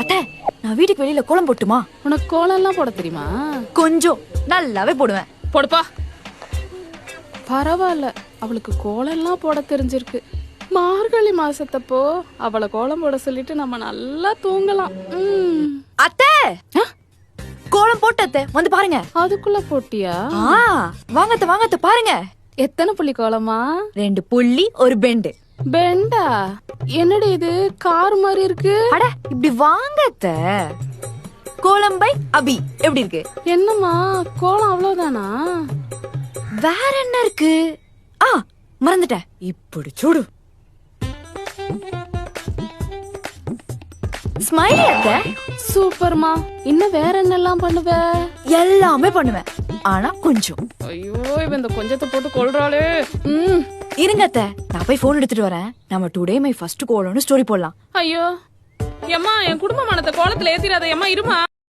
அத்தை, நான் வீட்டுக்கு வெளியில கோலம் போட்டுமா? உனக்கு கோலம் எல்லாம் போட தெரியுமா? கொஞ்சம் நல்லாவே போடுவேன். போடுப்பா. பரவாயில்ல, அவளுக்கு கோலம் எல்லாம் போட தெரிஞ்சிருக்கு. மார்கழி மாசத்தப்போ அவளை கோலம் போட சொல்லிட்டு நம்ம நல்லா தூங்கலாம். அத்தை, கோலம் போட்டத்தை வந்து பாருங்க. அதுக்குள்ள போட்டியா? வாங்கத்த வாங்கத்த பாருங்க. எத்தனை புள்ளி கோலமா? 2 புள்ளி 1 பெண்டு. பெண்டா? என்னடி இது கார் மாதிரி இருக்கு? அட, இப்படி வாங்கத்த. கோலம் பை அபி எப்படி இருக்கு? என்னம்மா கோலம் அவ்வளவுதானா? வேற என்ன இருக்கு? மறந்துட்டேன். இப்படி சூடு. ஸ்மைலி அத்த. சூப்பர்மா. இன்னும் வேற என்னெல்லாம் பண்ணுவ? எல்லாமே பண்ணுவேன், ஆனா கொஞ்சம். ஐயோ, இவன் இந்த கொஞ்சத்தை போட்டு கொல்றாளே. இருங்க அத்த, நான் போய் போன் எடுத்துட்டு வரேன். நம்ம டுடே மை ஃபர்ஸ்ட் கோலம்னு ஸ்டோரி போடலாம். ஐயோ, எம்மா என் குடும்ப மனத்தை கோலத்துல ஏத்திராத. எம்மா இருமா.